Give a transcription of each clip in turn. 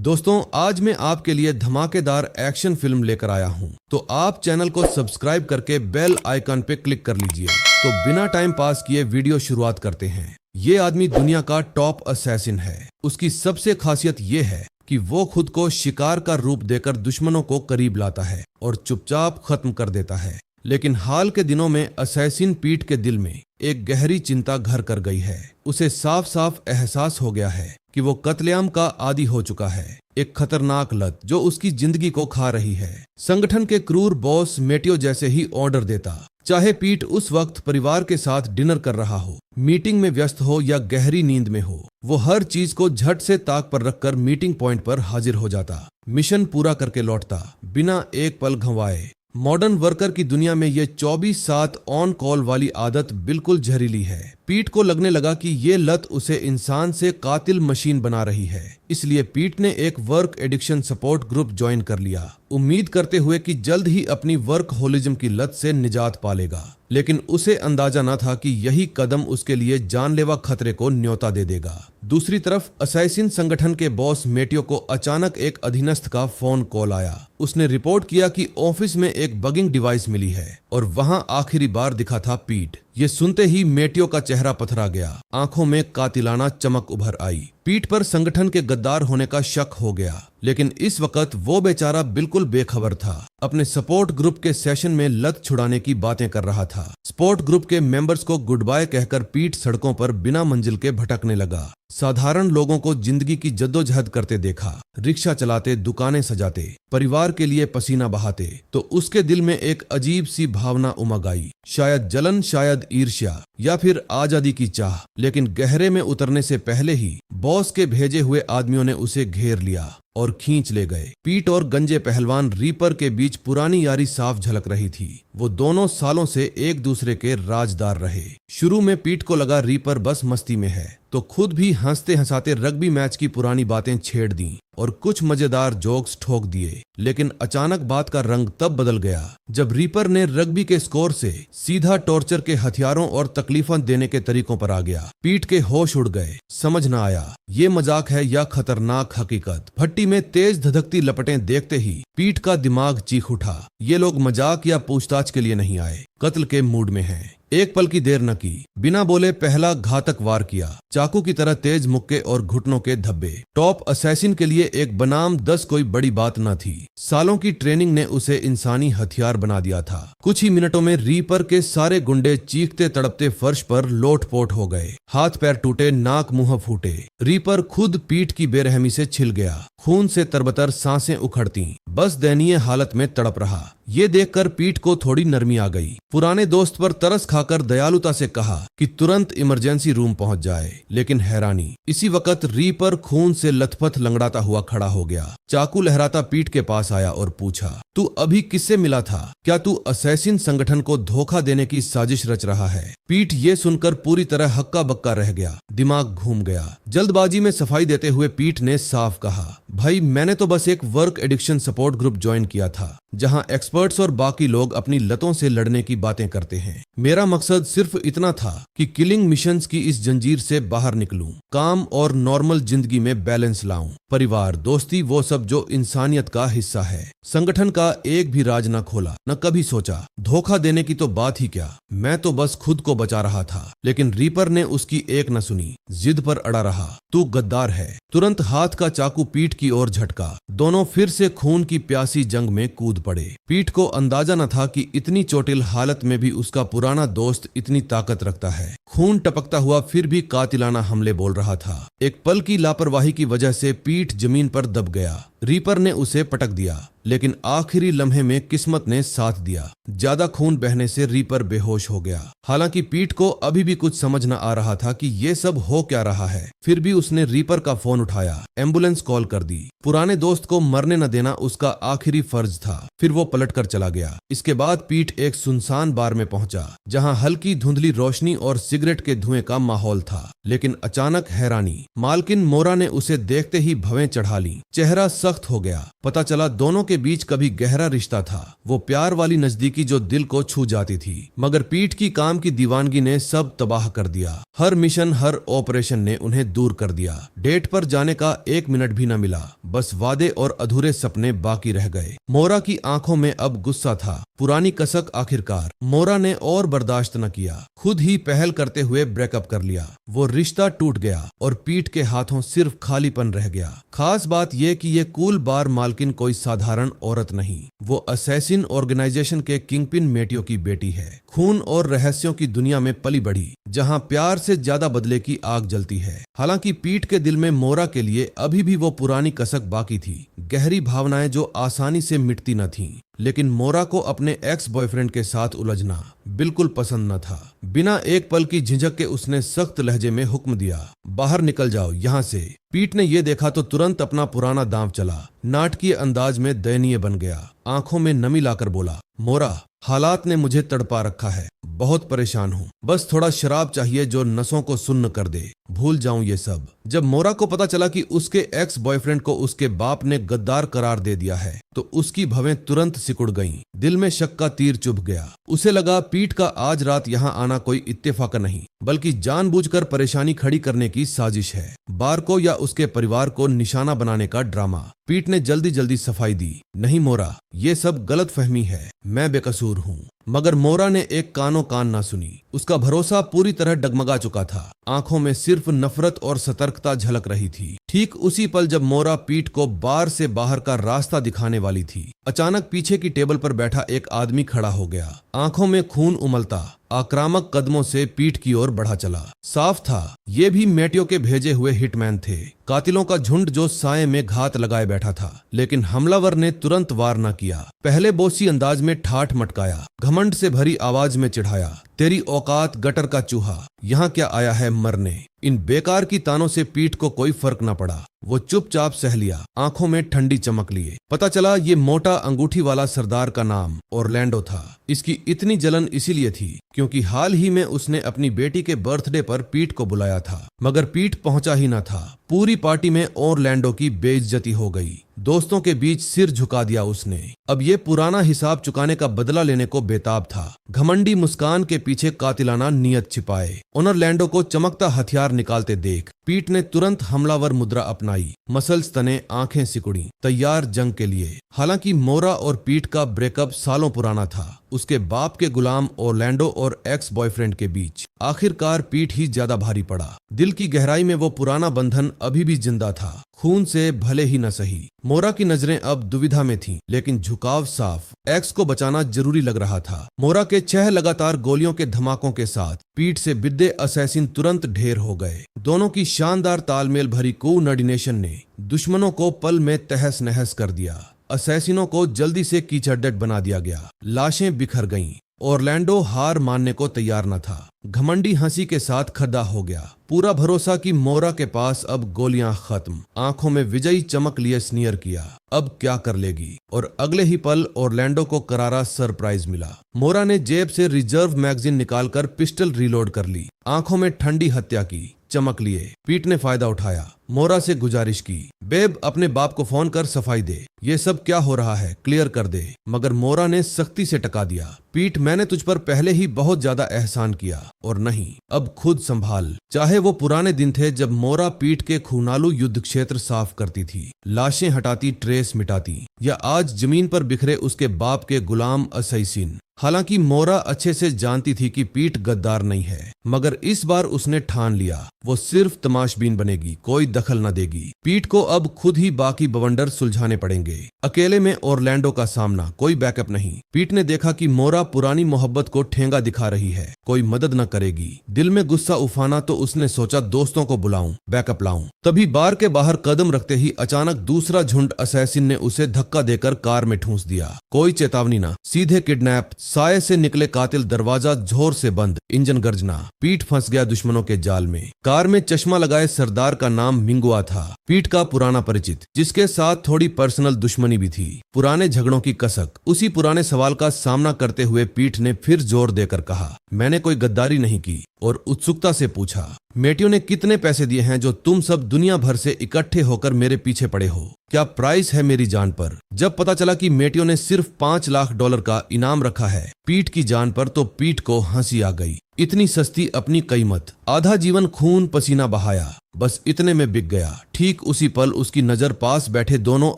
दोस्तों, आज मैं आपके लिए धमाकेदार एक्शन फिल्म लेकर आया हूं, तो आप चैनल को सब्सक्राइब करके बेल आइकन पे क्लिक कर लीजिए। तो बिना टाइम पास किए वीडियो शुरुआत करते हैं। ये आदमी दुनिया का टॉप असैसिन है। उसकी सबसे खासियत ये है कि वो खुद को शिकार का रूप देकर दुश्मनों को करीब लाता है और चुपचाप खत्म कर देता है। लेकिन हाल के दिनों में असैसिन पीट के दिल में एक गहरी चिंता घर कर गई है। उसे साफ साफ एहसास हो गया है कि वो कत्लेआम का आदी हो चुका है। एक खतरनाक लत जो उसकी जिंदगी को खा रही है। संगठन के क्रूर बॉस मेटियो जैसे ही ऑर्डर देता, चाहे पीट उस वक्त परिवार के साथ डिनर कर रहा हो, मीटिंग में व्यस्त हो या गहरी नींद में हो, वो हर चीज को झट से ताक पर रखकर मीटिंग पॉइंट पर हाजिर हो जाता। मिशन पूरा करके लौटता बिना एक पल गंवाए। मॉडर्न वर्कर की दुनिया में ये 24/7 ऑन कॉल वाली आदत बिल्कुल जहरीली है। पीट को लगने लगा कि ये लत उसे इंसान से कातिल मशीन बना रही है। इसलिए पीट ने एक work addiction support group join कर लिया, उम्मीद करते हुए कि जल्द ही अपनी वर्कहोलिज्म की लत से निजात पालेगा। लेकिन उसे अंदाजा न था कि यही कदम उसके लिए जानलेवा खतरे को न्योता दे देगा। दूसरी तरफ असैसिन संगठन के बॉस मेटियो को अचानक एक अधीनस्थ का फोन कॉल आया। उसने रिपोर्ट किया कि ऑफिस में एक बगिंग डिवाइस मिली है और वहां आखिरी बार दिखा था पीट। ये सुनते ही मेटियो का चेहरा पथरा गया, आंखों में कातिलाना चमक उभर आई। पीट पर संगठन के गद्दार होने का शक हो गया, लेकिन इस वक्त वो बेचारा बिल्कुल बेखबर था। अपने सपोर्ट ग्रुप के सेशन में लत छुड़ाने की बातें कर रहा था। सपोर्ट ग्रुप के मेंबर्स को गुड बाय कहकर पीट सड़कों पर बिना मंजिल के भटकने लगा। साधारण लोगों को जिंदगी की जद्दोजहद करते देखा, रिक्शा चलाते, दुकानें सजाते, परिवार के लिए पसीना बहाते, तो उसके दिल में एक अजीब सी भावना उमग आई। शायद जलन, शायद ईर्ष्या, या फिर आजादी की चाह। लेकिन गहरे में उतरने से पहले ही बॉस के भेजे हुए आदमियों ने उसे घेर लिया और खींच ले गए। पीट और गंजे पहलवान रीपर के बीच पुरानी यारी साफ झलक रही थी। वो दोनों सालों से एक दूसरे के राजदार रहे। शुरू में पीट को लगा रीपर बस मस्ती में है, तो खुद भी हंसते हंसाते रग्बी मैच की पुरानी बातें छेड़ दी और कुछ मजेदार जोक्स ठोक दिए। लेकिन अचानक बात का रंग तब बदल गया जब रीपर ने रग्बी के स्कोर से सीधा टॉर्चर के हथियारों और तकलीफें देने के तरीकों पर आ गया। पीट के होश उड़ गए, समझ न आया ये मजाक है या खतरनाक हकीकत। भट्टी में तेज धधकती लपटें देखते ही पीट का दिमाग चीख उठा। ये लोग मजाक या पूछताछ के लिए नहीं आए, कत्ल के मूड में हैं। एक पल की देर न की, बिना बोले पहला घातक वार किया। चाकू की तरह तेज मुक्के और घुटनों के धब्बे। टॉप असैसिन के लिए एक बनाम 10 कोई बड़ी बात न थी। सालों की ट्रेनिंग ने उसे इंसानी हथियार बना दिया था। कुछ ही मिनटों में रीपर के सारे गुंडे चीखते तड़पते फर्श पर लोटपोट हो गए। हाथ पैर टूटे, नाक मुंह फूटे। रीपर खुद पीट की बेरहमी से छिल गया, खून से तरबतर सांसें उखड़ती, बस दयनीय हालत में तड़प रहा। ये देखकर पीट को थोड़ी नरमी आ गई। पुराने दोस्त पर तरस खाकर दयालुता से कहा कि तुरंत इमरजेंसी रूम पहुंच जाए। लेकिन हैरानी, इसी वक्त रीपर खून से लथपथ लंगड़ाता हुआ खड़ा हो गया। चाकू लहराता पीट के पास आया और पूछा, तू अभी किससे मिला था? क्या तू असैसिन संगठन को धोखा देने की साजिश रच रहा है? पीट ये सुनकर पूरी तरह हक्का बक्का रह गया, दिमाग घूम गया। जल्दबाजी में सफाई देते हुए पीट ने साफ कहा, भाई मैंने तो बस एक work addiction support group join किया था, जहां एक्सपर्ट्स और बाकी लोग अपनी लतों से लड़ने की बातें करते हैं। मेरा मकसद सिर्फ इतना था कि किलिंग मिशंस की इस जंजीर से बाहर निकलूं, काम और नॉर्मल जिंदगी में बैलेंस लाऊं। परिवार, दोस्ती, वो सब जो इंसानियत का हिस्सा है। संगठन का एक भी राज न खोला, न कभी सोचा धोखा देने की तो बात ही क्या। मैं तो बस खुद को बचा रहा था। लेकिन रीपर ने उसकी एक न सुनी, जिद पर अड़ा रहा, तू गद्दार है। तुरंत हाथ का चाकू पीट की ओर झटका। दोनों फिर से खून की प्यासी जंग में कूद पड़े। पीट को अंदाजा न था कि इतनी चोटिल हालत में भी उसका पुराना दोस्त इतनी ताकत रखता है। खून टपकता हुआ फिर भी कातिलाना हमले बोल रहा था। एक पल की लापरवाही की वजह से पीट जमीन पर दब गया। रीपर ने उसे पटक दिया, लेकिन आखिरी लम्हे में किस्मत ने साथ दिया। ज्यादा खून बहने से रीपर बेहोश हो गया। हालांकि पीट को अभी भी कुछ समझ न आ रहा था कि ये सब हो क्या रहा है। फिर भी उसने रीपर का फोन उठाया, एम्बुलेंस कॉल कर दी। पुराने दोस्त को मरने न देना उसका आखिरी फर्ज था। फिर वो पलटकर चला गया। इसके बाद पीट एक सुनसान बार में पहुंचा, जहां हल्की धुंधली रोशनी और सिगरेट के धुएं का माहौल था। लेकिन अचानक हैरानी, मालकिन मोरा ने उसे देखते ही भवें चढ़ा ली। चेहरा सख्त हो गया। पता चला दोनों के के बीच कभी गहरा रिश्ता था, वो प्यार वाली नजदीकी जो दिल को छू जाती थी। मगर पीठ की काम की दीवानगी ने सब तबाह कर दिया। हर मिशन, हर ऑपरेशन ने उन्हें दूर कर दिया। डेट पर जाने का 1 मिनट भी न मिला, बस वादे और अधूरे सपने बाकी रह गए। मोरा की आंखों में अब गुस्सा था, पुरानी कसक। आखिरकार मोरा ने और बर्दाश्त न किया, खुद ही पहल करते हुए ब्रेकअप कर लिया। वो रिश्ता टूट गया और पीठ के हाथों सिर्फ खालीपन रह गया। खास बात यह कि ये कूल बार मालकिन कोई साधारण औरत नहीं, वो असैसिन ऑर्गेनाइजेशन के किंगपिन मेटियो की बेटी है। खून और रहस्यों की दुनिया में पली बढ़ी, जहां प्यार से ज्यादा बदले की आग जलती है। हालांकि पीठ के दिल में मोरा के लिए अभी भी वो पुरानी कसक बाकी थी, गहरी भावनाएं जो आसानी से मिटती न थीं। लेकिन मोरा को अपने एक्स बॉयफ्रेंड के साथ उलझना बिल्कुल पसंद न था। बिना एक पल की झिझक के उसने सख्त लहजे में हुक्म दिया, बाहर निकल जाओ यहाँ से। पीठ ने यह देखा तो तुरंत अपना पुराना दांव चला, नाटकीय अंदाज में दयनीय बन गया। आंखों में नमी लाकर बोला, मोरा, हालात ने मुझे तड़पा रखा है, बहुत परेशान हूँ। बस थोड़ा शराब चाहिए जो नसों को सुन्न कर दे, भूल जाऊं ये सब। जब मोरा को पता चला कि उसके एक्स बॉयफ्रेंड को उसके बाप ने गद्दार करार दे दिया है तो उसकी भवें तुरंत सिकुड़ गईं। दिल में शक का तीर चुभ गया। उसे लगा पीठ का आज रात यहाँ आना कोई इत्तेफाक नहीं, बल्कि जानबूझकर परेशानी खड़ी करने की साजिश है। बार को या उसके परिवार को निशाना बनाने का ड्रामा। पीठ ने जल्दी जल्दी सफाई दी, नहीं मोरा, ये सब गलत फहमी है, मैं बेकसूर हूँ। मगर मोरा ने एक कानो कान ना सुनी। उसका भरोसा पूरी तरह डगमगा चुका था, आंखों में सिर्फ नफरत और सतर्कता झलक रही थी। ठीक उसी पल जब मोरा पीठ को बार से बाहर का रास्ता दिखाने वाली थी, अचानक पीछे की टेबल पर बैठा एक आदमी खड़ा हो गया। आंखों में खून उमलता आक्रामक कदमों से पीठ की ओर बढ़ा चला। साफ था, ये भी मेटियो के भेजे हुए हिटमैन थे, कातिलों का झुंड जो साए में घात लगाए बैठा था। लेकिन हमलावर ने तुरंत वार न किया। पहले बोसी अंदाज में ठाठ मटकाया, घमंड से भरी आवाज में चिढ़ाया, तेरी औकात गटर का चूहा, यहाँ क्या आया है मरने। इन बेकार की तानों से पीठ को कोई फर्क न पड़ा। वो चुपचाप सह लिया, आंखों में ठंडी चमक लिए। पता चला ये मोटा अंगूठी वाला सरदार का नाम ऑरलैंडो था। इसकी इतनी जलन इसीलिए थी क्योंकि हाल ही में उसने अपनी बेटी के बर्थडे पर पीठ को बुलाया था, मगर पीठ पहुंचा ही न था। पूरी पार्टी में ऑरलैंडो की बेइज्जती हो गई। दोस्तों के बीच सिर झुका दिया उसने। अब ये पुराना हिसाब चुकाने का बदला लेने को बेताब था। घमंडी मुस्कान के पीछे कातिलाना नियत छिपाए। ऑरलैंडो को चमकता हथियार निकालते देख पीठ ने तुरंत हमलावर मुद्रा अपनाई। मसल्स तने, आंखें सिकुड़ी, तैयार जंग के लिए। हालांकि मोरा और पीठ का ब्रेकअप सालों पुराना था, उसके बाप के गुलाम ऑरलैंडो और एक्स बॉयफ्रेंड के बीच आखिरकार पीठ ही ज्यादा भारी पड़ा। दिल की गहराई में वो पुराना बंधन अभी भी जिंदा था, खून से भले ही न सही। मोरा की नजरें अब दुविधा में थीं, लेकिन झुकाव साफ। एक्स को बचाना जरूरी लग रहा था। मोरा के 6 लगातार गोलियों के धमाकों के साथ पीठ से बिद्दे असैसिन तुरंत ढेर हो गए। दोनों की शानदार तालमेल भरी कोऑर्डिनेशन ने दुश्मनों को पल में तहस नहस कर दिया। असैसिनों को जल्दी से कीचड़डेड बना दिया गया। लाशें बिखर गईं। ऑरलैंडो हार मानने को तैयार न था। घमंडी हंसी के साथ खड़ा हो गया। पूरा भरोसा कि मोरा के पास अब गोलियां खत्म। आंखों में विजयी चमक लिए स्नीयर किया, अब क्या कर लेगी। और अगले ही पल ऑरलैंडो को करारा सरप्राइज मिला। मोरा ने जेब से रिजर्व मैगजीन निकालकर पिस्टल रिलोड कर ली। आंखों में ठंडी हत्या की चमक लिए पीठ ने फायदा उठाया। मोरा से गुजारिश की, बेब अपने बाप को फोन कर सफाई दे, ये सब क्या हो रहा है क्लियर कर दे। मगर मोरा ने सख्ती से टका दिया, पीठ मैंने तुझ पर पहले ही बहुत ज्यादा एहसान किया और नहीं, अब खुद संभाल। चाहे वो पुराने दिन थे जब मोरा पीठ के खूनालू युद्ध क्षेत्र साफ करती थी, लाशें हटाती, ट्रेस मिटाती, या आज जमीन पर बिखरे उसके बाप के गुलाम असैसिन। हालांकि मोरा अच्छे से जानती थी कि पीठ गद्दार नहीं है, मगर इस बार उसने ठान लिया वो सिर्फ तमाशबीन बनेगी, कोई दखल न देगी। पीठ को अब खुद ही बाकी बवंडर सुलझाने पड़ेंगे। अकेले में ऑरलैंडो का सामना, कोई बैकअप नहीं। पीठ ने देखा कि मोरा पुरानी मोहब्बत को ठेंगा दिखा रही है, कोई मदद न करेगी। दिल में गुस्सा उफाना तो उसने सोचा दोस्तों को बुलाऊं, बैकअप लाऊं। तभी बार के बाहर कदम रखते ही अचानक दूसरा झुंड असैसिन ने उसे धक्का देकर कार में ठूंस दिया। कोई चेतावनी न, सीधे किडनैप। साए से निकले कातिल, दरवाजा जोर से बंद, इंजन गर्जना। पीठ फंस गया दुश्मनों के जाल में। कार में चश्मा लगाए सरदार का नाम मिंगुआ था, पीठ का पुराना परिचित, जिसके साथ थोड़ी पर्सनल दुश्मनी भी थी, पुराने झगड़ों की कसक। उसी पुराने सवाल का सामना करते हुए पीठ ने फिर जोर देकर कहा, मैंने कोई गद्दारी नहीं की। और उत्सुकता से पूछा, मेटियो ने कितने पैसे दिए हैं जो तुम सब दुनिया भर से इकट्ठे होकर मेरे पीछे पड़े हो? क्या प्राइस है मेरी जान पर। जब पता चला कि मेटियो ने सिर्फ $5 लाख का इनाम रखा है पीट की जान पर, तो पीट को हंसी आ गई। इतनी सस्ती अपनी कीमत। आधा जीवन खून पसीना बहाया, बस इतने में बिक गया। ठीक उसी पल उसकी नजर पास बैठे दोनों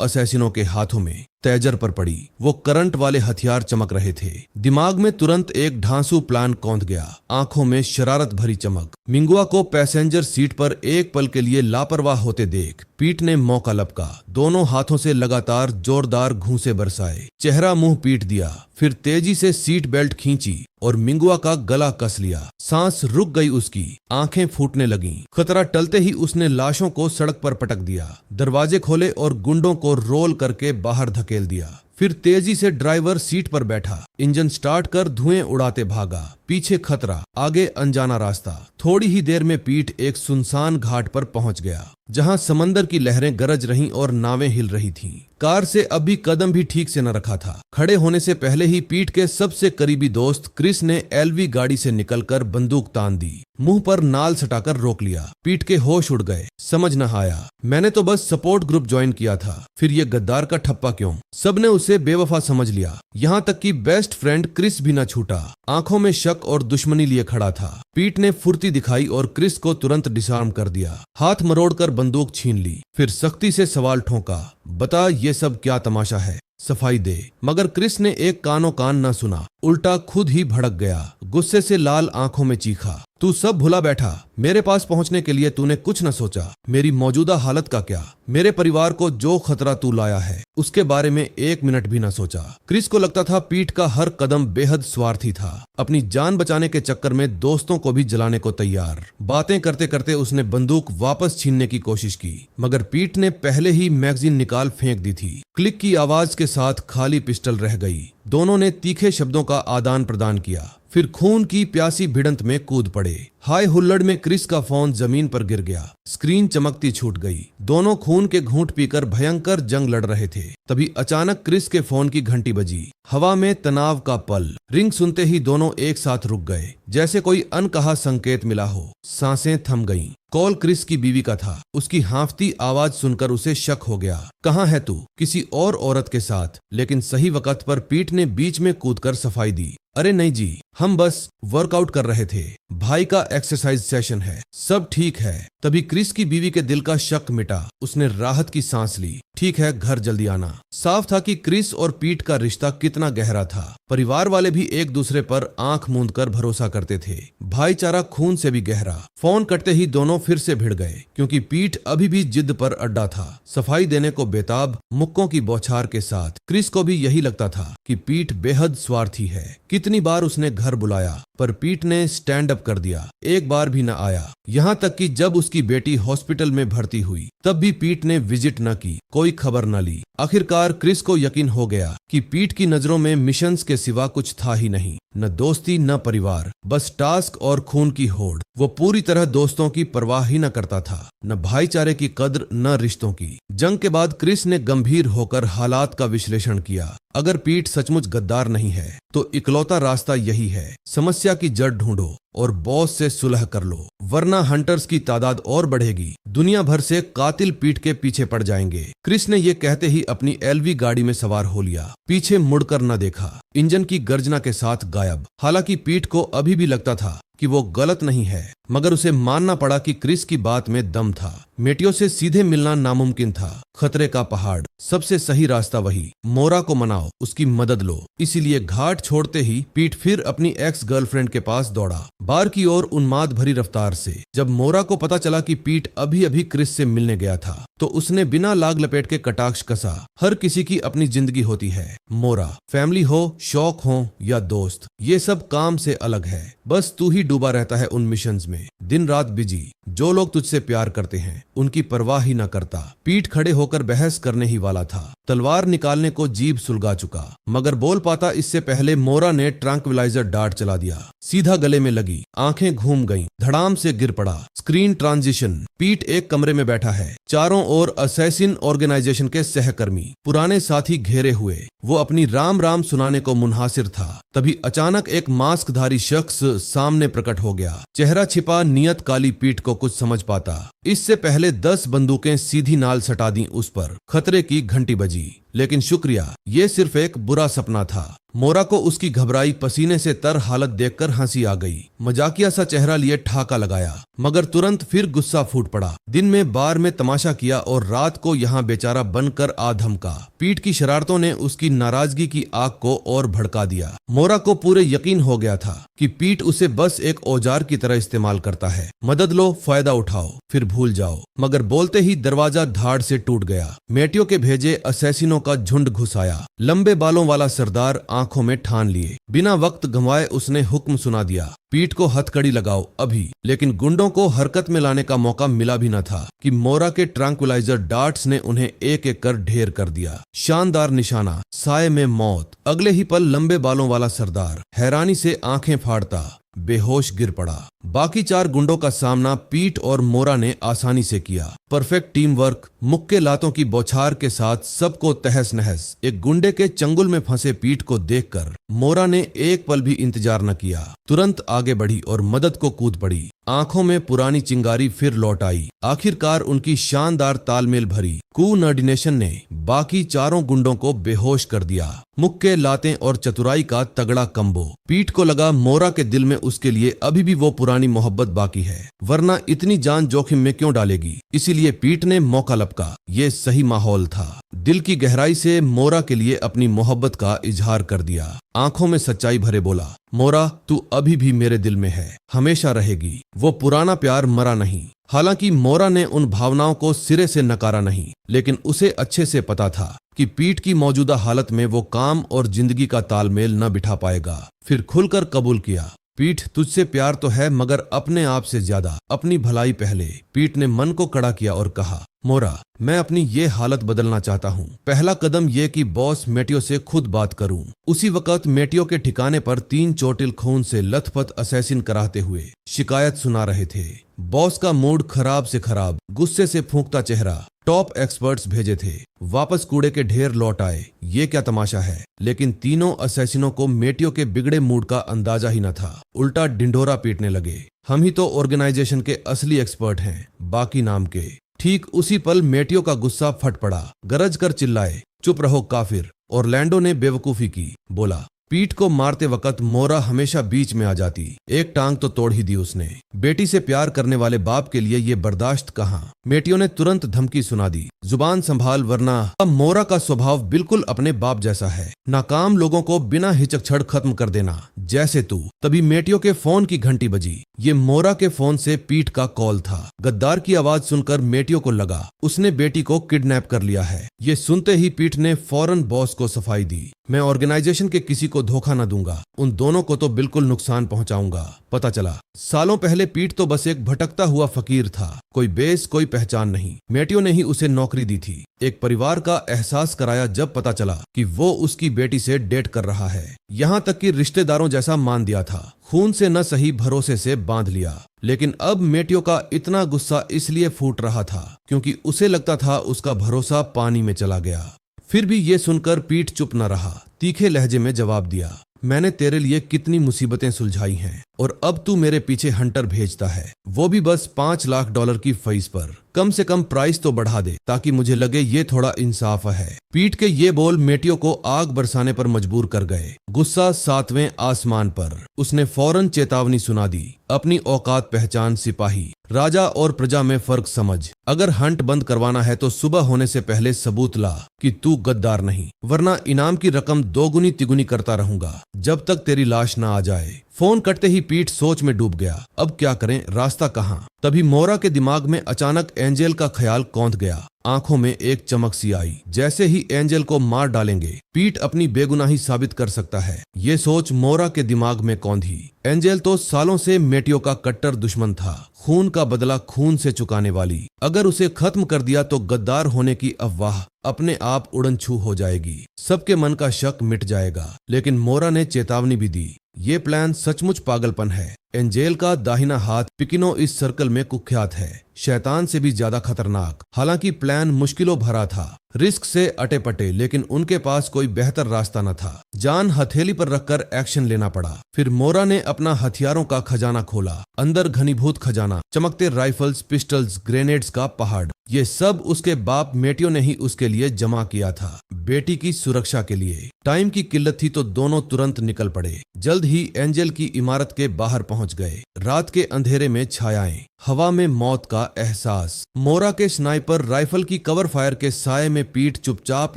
असैसिनों के हाथों में तेजर पर पड़ी। वो करंट वाले हथियार चमक रहे थे। दिमाग में तुरंत एक ढांसू प्लान कौंध गया, आंखों में शरारत भरी चमक। मिंगुआ को पैसेंजर सीट पर एक पल के लिए लापरवाह होते देख पीट ने मौका लपका। दोनों हाथों से लगातार जोरदार घूंसे बरसाए, चेहरा मुंह पीट दिया, फिर तेजी से सीट बेल्ट खींची और मिंगुआ का गला कस लिया। सांस रुक गई उसकी, आंखें फूटने लगीं। खतरा टलते ही उसने लाशों को सड़क पर पटक दिया, दरवाजे खोले और गुंडों को रोल करके बाहर धकेल दिया। फिर तेजी से ड्राइवर सीट पर बैठा, इंजन स्टार्ट कर धुएं उड़ाते भागा। पीछे खतरा, आगे अनजाना रास्ता। थोड़ी ही देर में पीट एक सुनसान घाट पर पहुंच गया, जहां समंदर की लहरें गरज रहीं और नावें हिल रही थीं। कार से अभी कदम भी ठीक से न रखा था। खड़े होने से पहले ही पीट के सबसे करीबी दोस्त क्रिस ने एलवी गाड़ी से निकलकर बंदूक तान दी, मुंह पर नाल सटाकर रोक लिया। पीट के होश उड़ गए, समझ न आया, मैंने तो बस सपोर्ट ग्रुप ज्वाइन किया था, फिर ये गद्दार का ठप्पा क्यों। सबने उसे बेवफा समझ लिया, यहाँ तक कि बेस्ट फ्रेंड क्रिस भी न छूटा। आंखों में शक और दुश्मनी लिए खड़ा था। पीट ने फुर्ती दिखाई और क्रिस को तुरंत डिसआर्म कर दिया। हाथ मरोड़कर बंदूक छीन ली, फिर सख्ती से सवाल ठोंका, बता ये सब क्या तमाशा है, सफाई दे। मगर क्रिस ने एक कानो कान न सुना, उल्टा खुद ही भड़क गया। गुस्से से लाल आंखों में चीखा, तू सब भुला बैठा, मेरे पास पहुंचने के लिए तूने कुछ न सोचा। मेरी मौजूदा हालत का क्या, मेरे परिवार को जो खतरा तू लाया है उसके बारे में एक मिनट भी न सोचा। क्रिस को लगता था पीट का हर कदम बेहद स्वार्थी था, अपनी जान बचाने के चक्कर में दोस्तों को भी जलाने को तैयार। बातें करते करते उसने बंदूक वापस छीनने की कोशिश की, मगर पीट ने पहले ही मैगजीन निकाल फेंक दी थी। क्लिक की आवाज के साथ खाली पिस्टल रह गई। दोनों ने तीखे शब्दों का आदान प्रदान किया, फिर खून की प्यासी भिड़ंत में कूद पड़े। हाय हुल्लड़ में क्रिस का फोन जमीन पर गिर गया, स्क्रीन चमकती छूट गई। दोनों खून के घूंट पीकर भयंकर जंग लड़ रहे थे। तभी अचानक क्रिस के फोन की घंटी बजी। हवा में तनाव का पल। रिंग सुनते ही दोनों एक साथ रुक गए, जैसे कोई अनकहा संकेत मिला हो। सांसें थम गईं। कॉल क्रिस की बीवी का था। उसकी हांफती आवाज सुनकर उसे शक हो गया। कहाँ है तू? किसी और औरत के साथ। लेकिन सही वक्त पर पीट ने बीच में कूदकर सफाई दी, अरे नहीं जी, हम बस वर्कआउट कर रहे थे, भाई का एक्सरसाइज सेशन है, सब ठीक है। तभी क्रिस की बीवी के दिल का शक मिटा। उसने राहत की सांस ली, ठीक है, घर जल्दी आना। साफ था कि क्रिस और पीट का रिश्ता कितना गहरा था। परिवार वाले भी एक दूसरे पर आंख मूंद कर भरोसा करते थे, भाईचारा खून से भी गहरा। फोन कटते ही दोनों फिर से भिड़ गए, क्योंकि पीट अभी भी जिद पर अड्डा था, सफाई देने को बेताब, मुक्कों की बौछार के साथ। क्रिस को भी यही लगता था कि पीट बेहद स्वार्थी है। कितनी बार उसने घर बुलाया, पर पीट ने स्टैंड अप कर दिया, एक बार भी न आया। यहाँ तक कि जब उसकी बेटी हॉस्पिटल में भर्ती हुई, तब भी पीट ने विजिट न की, कोई खबर न ली। आखिरकार क्रिस को यकीन हो गया कि पीट की नजरों में मिशंस के सिवा कुछ था ही नहीं, न दोस्ती न परिवार, बस टास्क और खून की होड़। वो पूरी तरह दोस्तों की परवाह ही न करता था, न भाईचारे की कद्र न रिश्तों की। जंग के बाद क्रिस ने गंभीर होकर हालात का विश्लेषण किया। अगर पीट सचमुच गद्दार नहीं है, तो इकलौता रास्ता यही है, समस्या की जड़ ढूंढो और बॉस से सुलह कर लो, वरना हंटर्स की तादाद और बढ़ेगी, दुनिया भर से कातिल पीट के पीछे पड़ जाएंगे। क्रिस ने ये कहते ही अपनी एलवी गाड़ी में सवार हो लिया, पीछे मुड़कर न देखा, इंजन की गर्जना के साथ गायब। हालांकि पीट को अभी भी लगता था कि वो गलत नहीं है, मगर उसे मानना पड़ा कि क्रिस की बात में दम था। मेटियो से सीधे मिलना नामुमकिन था, खतरे का पहाड़, सबसे सही रास्ता वही। मोरा को मनाओ, उसकी मदद लो। इसीलिए घाट छोड़ते ही पीट फिर अपनी एक्स गर्लफ्रेंड के पास दौड़ा, बार की ओर उन्माद भरी रफ्तार से। जब मोरा को पता चला कि पीट अभी अभी क्रिस से मिलने गया था, तो उसने बिना लाग लपेट के कटाक्ष कसा, हर किसी की अपनी जिंदगी होती है मोरा, फैमिली हो, शौक हो या दोस्त, ये सब काम से अलग है। बस तू ही डूबा रहता है उन मिशंस में, दिन रात बिजी। जो लोग तुझसे प्यार करते हैं उनकी परवाह ही न करता। पीट खड़े होकर बहस करने ही वाला था, तलवार निकालने को जीभ सुलगा चुका, मगर बोल पाता इससे पहले मोरा ने ट्रैंक्विलाइजर डार्ट चला दिया। सीधा गले में लगी, आंखें घूम गईं, धड़ाम से गिर पड़ा। Screen transition. पीट एक कमरे में बैठा है, चारों ओर असैसिन ऑर्गेनाइजेशन के सहकर्मी, पुराने साथी घेरे हुए। वो अपनी राम राम सुनाने को मुनहासिर था, तभी अचानक एक मास्कधारी शख्स सामने प्रकट हो गया। चेहरा छिपा, नियत काली। पीट को कुछ समझ पाता इससे पहले 10 बंदूकें सीधी नाल सटा दी उस पर। खतरे की घंटी बजी, लेकिन शुक्रिया, ये सिर्फ एक बुरा सपना था। मोरा को उसकी घबराई पसीने से तर हालत देखकर हंसी आ गई। मजाकिया सा चेहरा लिए ठहाका लगाया, मगर तुरंत फिर गुस्सा फूट पड़ा। दिन में बार में तमाशा किया और रात को यहाँ बेचारा बनकर आ धमका। पीट की शरारतों ने उसकी नाराजगी की आग को और भड़का दिया। मोरा को पूरे यकीन हो गया था कि पीट उसे बस एक औजार की तरह इस्तेमाल करता है। मदद लो, फायदा उठाओ, फिर भूल जाओ। मगर बोलते ही दरवाजा धाड़ से टूट गया। मेटियों के भेजे असैसिनों का झुंड घुस आया। लंबे बालों वाला सरदार आंखों में ठान लिए। बिना वक्त गंवाए उसने हुक्म सुना दिया, पीट को हथकड़ी लगाओ अभी। लेकिन गुंडों को हरकत में लाने का मौका मिला भी न था कि मोरा के ट्रैंक्विलाइजर डार्ट्स ने उन्हें एक एक कर ढेर कर दिया। शानदार निशाना, साए में मौत। अगले ही पल लंबे बालों वाला सरदार हैरानी से आंखें फाड़ता बेहोश गिर पड़ा। बाकी 4 गुंडों का सामना पीट और मोरा ने आसानी से किया। परफेक्ट टीम वर्क, मुक्के लातों की बौछार के साथ सबको तहस नहस। एक गुंडे के चंगुल में फंसे पीट को देखकर मोरा ने एक पल भी इंतजार न किया, तुरंत आगे बढ़ी और मदद को कूद पड़ी। आंखों में पुरानी चिंगारी फिर लौट आई। आखिरकार उनकी शानदार तालमेल भरी कोऑर्डिनेशन ने बाकी 4 गुंडों को बेहोश कर दिया। मुक्के लातें और चतुराई का तगड़ा कंबो। पीट को लगा मोरा के दिल में उसके लिए अभी भी वो पुरानी मोहब्बत बाकी है, वरना इतनी जान जोखिम में क्यों डालेगी। इसीलिए पीट ने मौका लपका। ये सही माहौल था। दिल की गहराई से मोरा के लिए अपनी मोहब्बत का इजहार कर दिया। आंखों में सच्चाई भरे बोला, मोरा तू अभी भी मेरे दिल में है, हमेशा रहेगी। वो पुराना प्यार मरा नहीं। हालांकि मोरा ने उन भावनाओं को सिरे से नकारा नहीं, लेकिन उसे अच्छे से पता था कि पीट की मौजूदा हालत में वो काम और जिंदगी का तालमेल न बिठा पाएगा। फिर खुलकर कबूल किया, पीट तुझसे प्यार तो है, मगर अपने आप से ज्यादा अपनी भलाई पहले। पीट ने मन को कड़ा किया और कहा, मोरा मैं अपनी ये हालत बदलना चाहता हूँ। पहला कदम ये कि बॉस मेटियो से खुद बात करूँ। उसी वक्त मेटियो के ठिकाने पर 3 चोटिल खून से लथपथ असैसिन कराते हुए शिकायत सुना रहे थे। बॉस का मूड खराब से खराब, गुस्से से फूंकता चेहरा। टॉप एक्सपर्ट्स भेजे थे, वापस कूड़े के ढेर लौट आए। ये क्या तमाशा है। लेकिन तीनों असैसिनों को मेटियो के बिगड़े मूड का अंदाजा ही न था। उल्टा ढिंढोरा पीटने लगे, हम ही तो ऑर्गेनाइजेशन के असली एक्सपर्ट हैं, बाकी नाम के। ठीक उसी पल मेटियो का गुस्सा फट पड़ा, गरज कर चिल्लाए, चुप रहो काफिर। ऑरलैंडो ने बेवकूफी की, बोला, पीट को मारते वक्त मोरा हमेशा बीच में आ जाती, एक टांग तो तोड़ ही दी उसने। बेटी से प्यार करने वाले बाप के लिए ये बर्दाश्त कहाँ। मेटियो ने तुरंत धमकी सुना दी, जुबान संभाल, वरना। मोरा का स्वभाव बिल्कुल अपने बाप जैसा है, नाकाम लोगों को बिना हिचकछड़ खत्म कर देना, जैसे तू। तभी मेटियो के फोन की घंटी बजी। ये मोरा के फोन से पीट का कॉल था। गद्दार की आवाज सुनकर मेटियो को लगा उसने बेटी को किडनैप कर लिया है। ये सुनते ही पीट ने फौरन बॉस को सफाई दी, मैं ऑर्गेनाइजेशन के किसी को धोखा न दूंगा, उन दोनों को तो बिल्कुल नुकसान पहुंचाऊंगा। पता चला सालों पहले पीट तो बस एक भटकता हुआ फकीर था, कोई बेस कोई पहचान नहीं। मेटियो ने ही उसे नौकरी दी थी, एक परिवार का एहसास कराया जब पता चला कि वो उसकी बेटी से डेट कर रहा है। यहाँ तक कि रिश्तेदारों जैसा मान दिया था, खून से न सही भरोसे से बांध लिया। लेकिन अब मेटियो का इतना गुस्सा इसलिए फूट रहा था क्योंकि उसे लगता था उसका भरोसा पानी में चला गया। फिर भी ये सुनकर पीट चुप न रहा, तीखे लहजे में जवाब दिया, मैंने तेरे लिए कितनी मुसीबतें सुलझाई हैं और अब तू मेरे पीछे हंटर भेजता है, वो भी बस $5 लाख की फीस पर। कम से कम प्राइस तो बढ़ा दे ताकि मुझे लगे ये थोड़ा इंसाफ है। पीट के ये बोल मेटियो को आग बरसाने पर मजबूर कर गए। गुस्सा 7वें आसमान पर। उसने फौरन चेतावनी सुना दी, अपनी औकात पहचान सिपाही, राजा और प्रजा में फर्क समझ। अगर हंट बंद करवाना है तो सुबह होने से पहले सबूत ला कि तू गद्दार नहीं, वरना इनाम की रकम 2 गुनी तिगुनी करता रहूंगा जब तक तेरी लाश ना आ जाए। फोन कटते ही पीट सोच में डूब गया, अब क्या करें, रास्ता कहाँ। तभी मोरा के दिमाग में अचानक एंजेल का ख्याल कौंध गया। आंखों में एक चमक सी आई, जैसे ही एंजेल को मार डालेंगे पीट अपनी बेगुनाही साबित कर सकता है। ये सोच मोरा के दिमाग में कौंधी। एंजेल तो सालों से मेटियो का कट्टर दुश्मन था, खून का बदला खून से चुकाने वाली। अगर उसे खत्म कर दिया तो गद्दार होने की अफवाह अपने आप उड़न छू हो जाएगी, सबके मन का शक मिट जाएगा। लेकिन मोरा ने चेतावनी भी दी, ये प्लान सचमुच पागलपन है। एंजेल का दाहिना हाथ पिकिनो इस सर्कल में कुख्यात है, शैतान से भी ज्यादा खतरनाक। हालांकि प्लान मुश्किलों भरा था, रिस्क से अटे पटे, लेकिन उनके पास कोई बेहतर रास्ता न था। जान हथेली पर रखकर एक्शन लेना पड़ा। फिर मोरा ने अपना हथियारों का खजाना खोला। अंदर घनीभूत खजाना, चमकते राइफल्स, पिस्टल्स, ग्रेनेड्स का पहाड़। ये सब उसके बाप मेटियो ने ही उसके लिए जमा किया था, बेटी की सुरक्षा के लिए। टाइम की किल्लत थी तो दोनों तुरंत निकल पड़े। जल्द ही एंजेल की इमारत के बाहर पहुंच गए। रात के अंधेरे में छायाएं, हवा में मौत का एहसास। मोरा के स्नाइपर राइफल की कवर फायर के साये में पीठ चुपचाप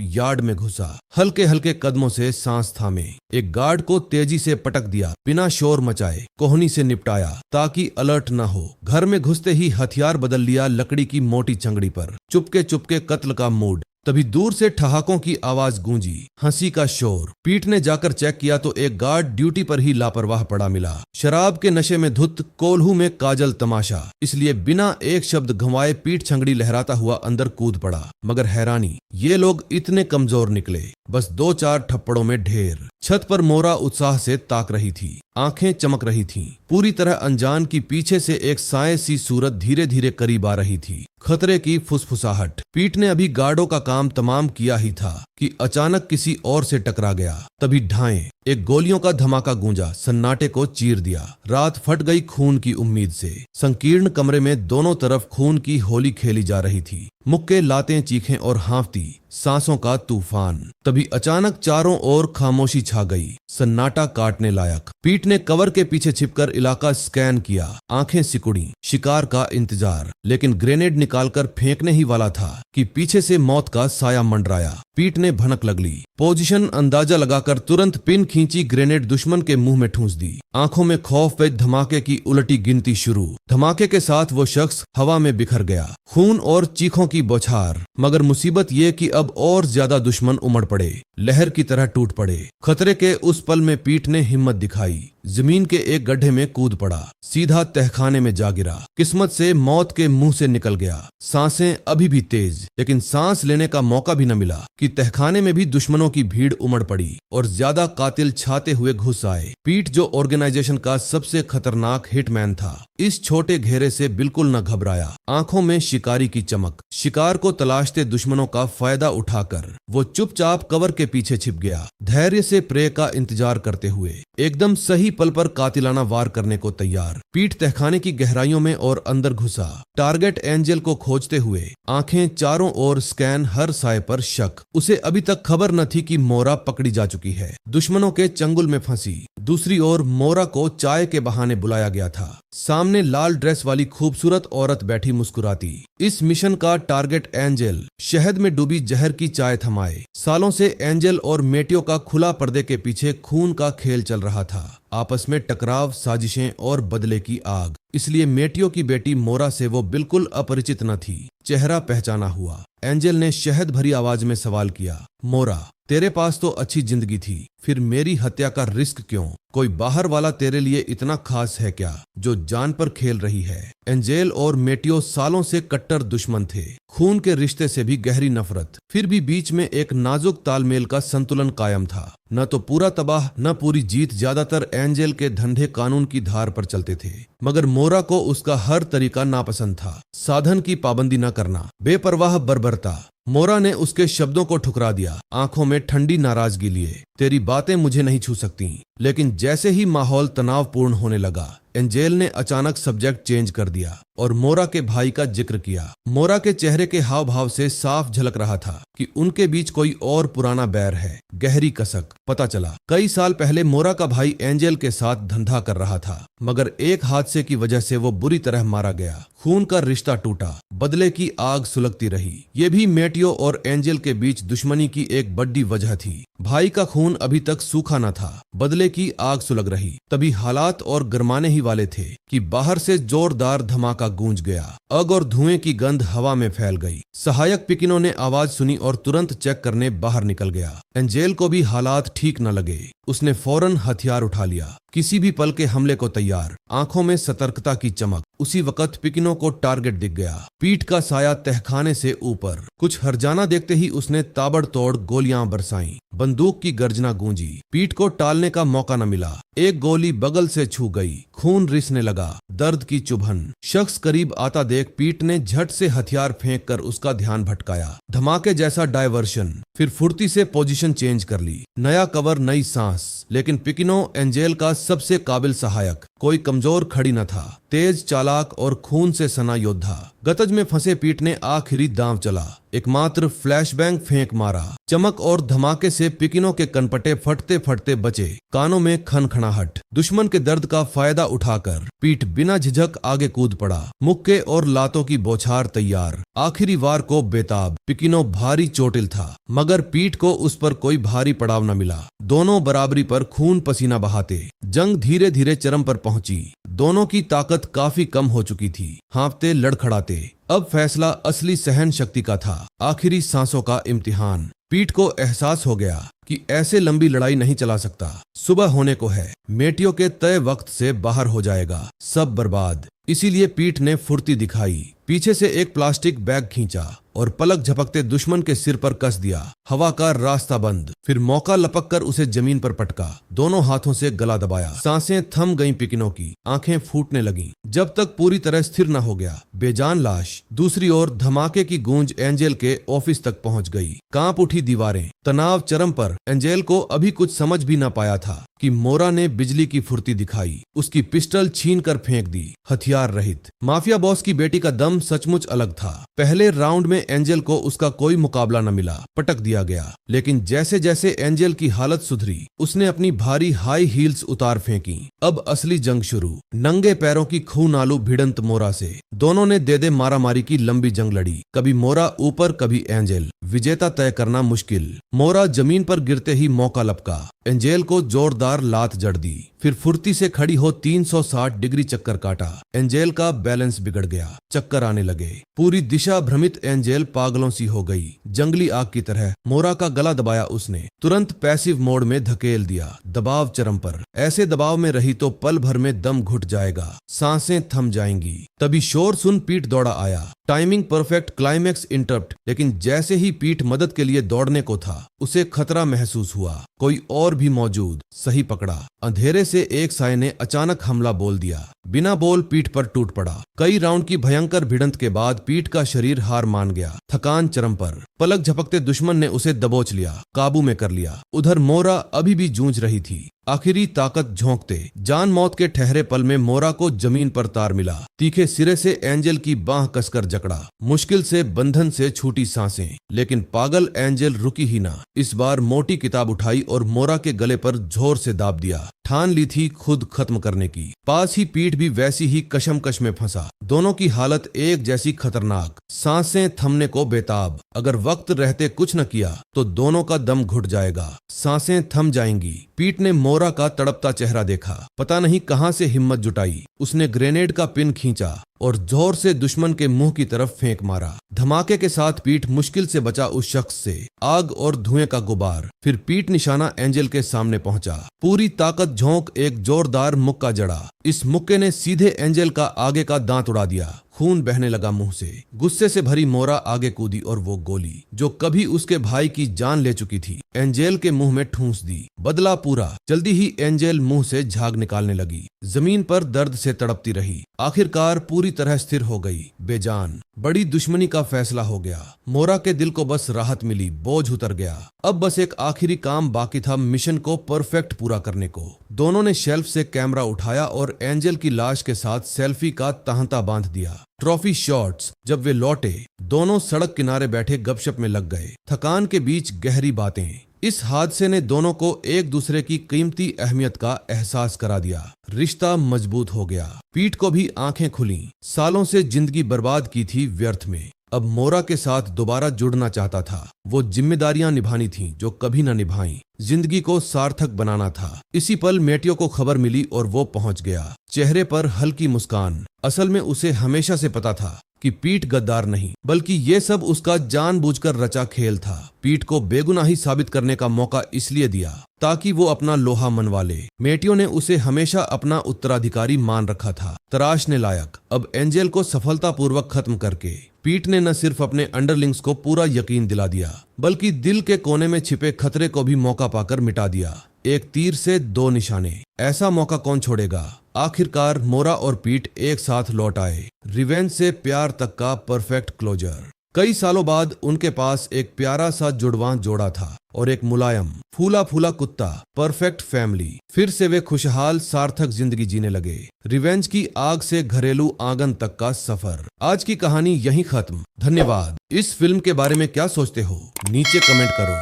यार्ड में घुसा। हल्के हल्के कदमों से सांस थामे, एक गार्ड को तेजी से पटक दिया, बिना शोर मचाए कोहनी से निपटाया ताकि अलर्ट न हो। घर में घुसते ही हथियार बदल लिया लकड़ी की मोटी चंगड़ी पर। चुपके चुपके कत्ल का मूड। तभी दूर से ठहाकों की आवाज गूंजी, हंसी का शोर। पीठ ने जाकर चेक किया तो एक गार्ड ड्यूटी पर ही लापरवाह पड़ा मिला। शराब के नशे में धुत, कोल्हू में काजल तमाशा। इसलिए बिना एक शब्द घुमाए पीठ छंगड़ी लहराता हुआ अंदर कूद पड़ा। मगर हैरानी, ये लोग इतने कमजोर निकले, बस 2-4 थप्पड़ों में ढेर। छत पर मोरा उत्साह से ताक रही थी, आंखें चमक रही थीं। पूरी तरह अनजान की पीछे से एक साए सी सूरत धीरे धीरे करीब आ रही थी। खतरे की फुसफुसाहट। पीठ ने अभी गार्डों का काम तमाम किया ही था कि अचानक किसी और से टकरा गया। तभी ढाएं, एक गोलियों का धमाका गूंजा, सन्नाटे को चीर दिया। रात फट गई खून की उम्मीद से। संकीर्ण कमरे में दोनों तरफ खून की होली खेली जा रही थी। मुक्के, लातें, चीखें और हांफती सांसों का तूफान। तभी अचानक चारों ओर खामोशी छा गई, सन्नाटा काटने लायक। पीठ ने कवर के पीछे छिपकर इलाका स्कैन किया, आंखें सिकुड़ी, शिकार का इंतजार। लेकिन ग्रेनेड निकालकर फेंकने ही वाला था कि पीछे से मौत का साया मंडराया। पीठ ने भनक लगली, पोजीशन अंदाजा लगाकर तुरंत पिन खींची, ग्रेनेड दुश्मन के मुंह में ठूंस दी। आंखों में खौफ व धमाके की उलटी गिनती शुरू। धमाके के साथ वो शख्स हवा में बिखर गया, खून और चीखों की बौछार। मगर मुसीबत ये कि अब और ज्यादा दुश्मन उमड़ पड़े, लहर की तरह टूट पड़े। खतरे के उस पल में पीठ ने हिम्मत दिखाई, जमीन के एक गड्ढे में कूद पड़ा, सीधा तहखाने में जा गिरा। किस्मत से मौत के मुंह से निकल गया। सांसें अभी भी तेज, लेकिन सांस लेने का मौका भी न मिला कि तहखाने में भी दुश्मनों की भीड़ उमड़ पड़ी और ज्यादा कातिल छाते हुए घुस आए। पीठ, जो ऑर्गेनाइजेशन का सबसे खतरनाक हिटमैन था, इस छोटे घेरे से बिल्कुल न घबराया। आंखों में शिकारी की चमक। शिकार को तलाशते दुश्मनों का फायदा उठाकर वो चुपचाप कवर के पीछे छिप गया, धैर्य से प्रे का इंतजार करते हुए, एकदम सही पल पर कातिलाना वार करने को तैयार। पीठ तहखाने की गहराइयों में और अंदर घुसा, टारगेट एंजेल को खोजते हुए। आंखें चारों ओर स्कैन, हर साए पर शक। उसे अभी तक खबर न थी कि मोरा पकड़ी जा चुकी है, दुश्मनों के चंगुल में फंसी। दूसरी ओर मोरा को चाय के बहाने बुलाया गया था। सामने लाल ड्रेस वाली खूबसूरत औरत बैठी मुस्कुराती। इस मिशन का टारगेट एंजेल, शहद में डूबी जहर की चाय थमाए। सालों से एंजेल और मेटियो का खुला पर्दे के पीछे खून का खेल चल रहा था। आपस में टकराव, साजिशें और बदले की आग। इसलिए मेटियो की बेटी मोरा से वो बिल्कुल अपरिचित न थी। चेहरा पहचाना हुआ। एंजेल ने शहद भरी आवाज में सवाल किया, मोरा, तेरे पास तो अच्छी जिंदगी थी, फिर मेरी हत्या का रिस्क क्यों? कोई बाहर वाला तेरे लिए इतना खास है क्या, जो जान पर खेल रही है? एंजेल और मेटियो सालों से कट्टर दुश्मन थे, खून के रिश्ते से भी गहरी नफरत। फिर भी बीच में एक नाजुक तालमेल का संतुलन कायम था। न तो पूरा तबाह, न पूरी जीत। ज्यादातर एंजेल के धंधे कानून की धार पर चलते थे, मगर मोरा को उसका हर तरीका नापसंद था। साधन की पाबंदी न करना, बेपरवाह बर्बरता। मोरा ने उसके शब्दों को ठुकरा दिया, आंखों में ठंडी नाराजगी लिए। तेरी बातें मुझे नहीं छू सकती। लेकिन जैसे ही माहौल तनावपूर्ण होने लगा, एंजेल ने अचानक सब्जेक्ट चेंज कर दिया और मोरा के भाई का जिक्र किया। मोरा के चेहरे के हाव भाव से साफ झलक रहा था कि उनके बीच कोई और पुराना बैर है, गहरी कसक। पता चला कई साल पहले मोरा का भाई एंजेल के साथ धंधा कर रहा था, मगर एक हादसे की वजह से वो बुरी तरह मारा गया। खून का रिश्ता टूटा, बदले की आग सुलगती रही। ये भी मेटियो और एंजेल के बीच दुश्मनी की एक बड़ी वजह थी। भाई का खून अभी तक सूखा न था, बदले की आग सुलग रही। तभी हालात और गरमाने ही वाले थे कि बाहर से जोरदार धमाका गूंज गया। आग और धुएं की गंध हवा में फैल गई। सहायक पिकिनो ने आवाज सुनी और तुरंत चेक करने बाहर निकल गया। एंजेल को भी हालात ठीक न लगे। उसने फौरन हथियार उठा लिया, किसी भी पल के हमले को तैयार, आंखों में सतर्कता की चमक। उसी वक्त पिकिनो को टारगेट दिख गया, पीठ का साया तहखाने से ऊपर। कुछ हरजाना देखते ही उसने ताबड़तोड़ गोलियां बरसाईं। बंदूक की गर्जना गूंजी, पीठ को टालने का मौका न मिला। एक गोली बगल से छू गई, खून रिसने लगा, दर्द की चुभन। शख्स करीब आता देख पीठ ने झट से हथियार फेंक कर उसका ध्यान भटकाया। धमाके जैसा डायवर्शन, फिर फुर्ती से पोजीशन चेंज कर ली। नया कवर, नई सांस। लेकिन पिकिनो एंजेल का सबसे काबिल सहायक, कोई कमजोर खड़ी न था। तेज, चालाक और खून से सना योद्धा। गतज में फंसे पीठ ने आखिरी दांव चला, एकमात्र फ्लैशबैंग फेंक मारा। चमक और धमाके से पिकिनो के कनपटे फटते फटते बचे। कानों में खनखनाहट। दुश्मन के दर्द का फायदा उठाकर पीठ बिना झिझक आगे कूद पड़ा। मुक्के और लातों की बौछार तैयार। आखिरी वार को बेताब। पिकिनो भारी चोटिल था, मगर पीठ को उस पर कोई भारी पड़ाव न मिला। दोनों बराबरी पर खून पसीना बहाते। जंग धीरे धीरे चरम पर पहुंची। दोनों की ताकत काफी कम हो चुकी थी, हाँफते लड़खड़ाते। अब फैसला असली सहन शक्ति का था, आखिरी सांसों का इम्तिहान। पीठ को एहसास हो गया कि ऐसे लंबी लड़ाई नहीं चला सकता। सुबह होने को है, मेटियों के तय वक्त से बाहर हो जाएगा, सब बर्बाद। इसीलिए पीठ ने फुर्ती दिखाई, पीछे से एक प्लास्टिक बैग खींचा और पलक झपकते दुश्मन के सिर पर कस दिया। हवा का रास्ता बंद। फिर मौका लपक कर उसे जमीन पर पटका, दोनों हाथों से गला दबाया। सांसें थम गईं पिकिनो की, आंखें फूटने लगीं, जब तक पूरी तरह स्थिर न हो गया। बेजान लाश। दूसरी ओर धमाके की गूंज एंजेल के ऑफिस तक पहुंच गई। कांप उठी दीवारें। तनाव चरम पर। एंजेल को अभी कुछ समझ भी न पाया था कि मोरा ने बिजली की फुर्ती दिखाई, उसकी पिस्टल छीन कर फेंक दी, हथियार रहित। माफिया बॉस की बेटी का दम सचमुच अलग था। पहले राउंड में एंजेल को उसका कोई मुकाबला न मिला, पटक दिया गया। लेकिन जैसे जैसे एंजेल की हालत सुधरी, उसने अपनी भारी हाई हील्स उतार फेंकी। अब असली जंग शुरू। नंगे पैरों की खून आलू भिड़ंत मोरा से दोनों ने दे दे मारामारी की लंबी जंग लड़ी। कभी मोरा ऊपर, कभी एंजेल। विजेता तय करना मुश्किल। मोरा जमीन पर गिरते ही मौका लपका। एंजेल को जोरदार लात जड़ दी, फिर फुर्ती से खड़ी हो 360 डिग्री चक्कर काटा। एंजेल का बैलेंस बिगड़ गया, चक्कर आने लगे। पूरी दिशा भ्रमित एंजेल पागलों सी हो गई। जंगली आग की तरह मोरा का गला दबाया उसने, तुरंत पैसिव मोड में धकेल दिया। दबाव चरम पर। ऐसे दबाव में रही तो पल भर में दम घुट जाएगा, सांसें थम जाएंगी। तभी शोर सुन पीठ दौड़ा आया। Timing perfect, climax interrupt. लेकिन जैसे ही पीठ मदद के लिए दौड़ने को था, उसे खतरा महसूस हुआ। कोई और भी मौजूद, सही पकड़ा। अंधेरे से एक साए ने अचानक हमला बोल दिया। बिना बोल पीठ पर टूट पड़ा। कई राउंड की भयंकर भिड़ंत के बाद पीठ का शरीर हार मान गया। थकान चरम पर। पलक झपकते दुश्मन ने उसे दबोच लिया, काबू में कर लिया। उधर मोरा अभी भी जूझ रही थी, आखिरी ताकत झोंकते। जान मौत के ठहरे पल में मोरा को जमीन पर तार मिला। तीखे सिरे से एंजेल की बांह कसकर जकड़ा। मुश्किल से बंधन से छूटी सांसें, लेकिन पागल एंजेल रुकी ही ना। इस बार मोटी किताब उठाई और मोरा के गले पर जोर से दाब दिया। ठान ली थी खुद खत्म करने की। पास ही पीठ भी वैसी ही कशमकश में फंसा। दोनों की हालत एक जैसी खतरनाक, सांसें थमने को बेताब। अगर वक्त रहते कुछ न किया तो दोनों का दम घुट जाएगा, सांसें थम जाएंगी। पीठ ने मोरा का तड़पता चेहरा देखा, पता नहीं कहां से हिम्मत जुटाई। उसने ग्रेनेड का पिन खींचा और जोर से दुश्मन के मुंह की तरफ फेंक मारा। धमाके के साथ पीठ मुश्किल से बचा उस शख्स से। आग और धुएं का गुबार। फिर पीठ निशाना एंजेल के सामने पहुंचा। पूरी ताकत झोंक एक जोरदार मुक्का जड़ा। इस मुक्के ने सीधे एंजेल का आगे का दांत उड़ा दिया। खून बहने लगा मुंह से। गुस्से से भरी मोरा आगे कूदी और वो गोली, जो कभी उसके भाई की जान ले चुकी थी, एंजेल के मुंह में ठूंस दी। बदला पूरा। जल्दी ही एंजेल मुंह से झाग निकालने लगी। जमीन पर दर्द से तड़पती रही। आखिरकार पूरी तरह स्थिर हो गई, बेजान। बड़ी दुश्मनी का फैसला हो गया। मोरा के दिल को बस राहत मिली, बोझ उतर गया। अब बस एक आखिरी काम बाकी था, मिशन को परफेक्ट पूरा करने को। दोनों ने शेल्फ से कैमरा उठाया और एंजेल की लाश के साथ सेल्फी का तांता बांध दिया। Trophy shots. जब वे लौटे, दोनों सड़क किनारे बैठे गपशप में लग गए। थकान के बीच गहरी बातें। इस हादसे ने दोनों को एक दूसरे की कीमती अहमियत का एहसास करा दिया। रिश्ता मजबूत हो गया। पीठ को भी आंखें खुलीं। सालों से जिंदगी बर्बाद की थी व्यर्थ में। अब मोरा के साथ दोबारा जुड़ना चाहता था। वो जिम्मेदारियां निभानी थीं जो कभी न निभाई। जिंदगी को सार्थक बनाना था। इसी पल मेटियो को खबर मिली और वो पहुंच गया, चेहरे पर हल्की मुस्कान। असल में उसे हमेशा से पता था कि पीट गद्दार नहीं, बल्कि ये सब उसका जानबूझकर रचा खेल था। पीट को बेगुनाही साबित करने का मौका इसलिए दिया ताकि वो अपना लोहा मनवा ले। मेटियो ने उसे हमेशा अपना उत्तराधिकारी मान रखा था, तराशने लायक। अब एंजेल को सफलतापूर्वक खत्म करके पीट ने न सिर्फ अपने अंडरलिंग्स को पूरा यकीन दिला दिया, बल्कि दिल के कोने में छिपे खतरे को भी मौका पाकर मिटा दिया। एक तीर से दो निशाने, ऐसा मौका कौन छोड़ेगा। आखिरकार मोरा और पीट एक साथ लौट आए। रिवेंज से प्यार तक का परफेक्ट क्लोजर। कई सालों बाद उनके पास एक प्यारा सा जुड़वां जोड़ा था और एक मुलायम फूला फूला कुत्ता। Perfect family. फिर से वे खुशहाल सार्थक जिंदगी जीने लगे। रिवेंज की आग से घरेलू आंगन तक का सफर। आज की कहानी यहीं खत्म। धन्यवाद। इस फिल्म के बारे में क्या सोचते हो नीचे कमेंट करो।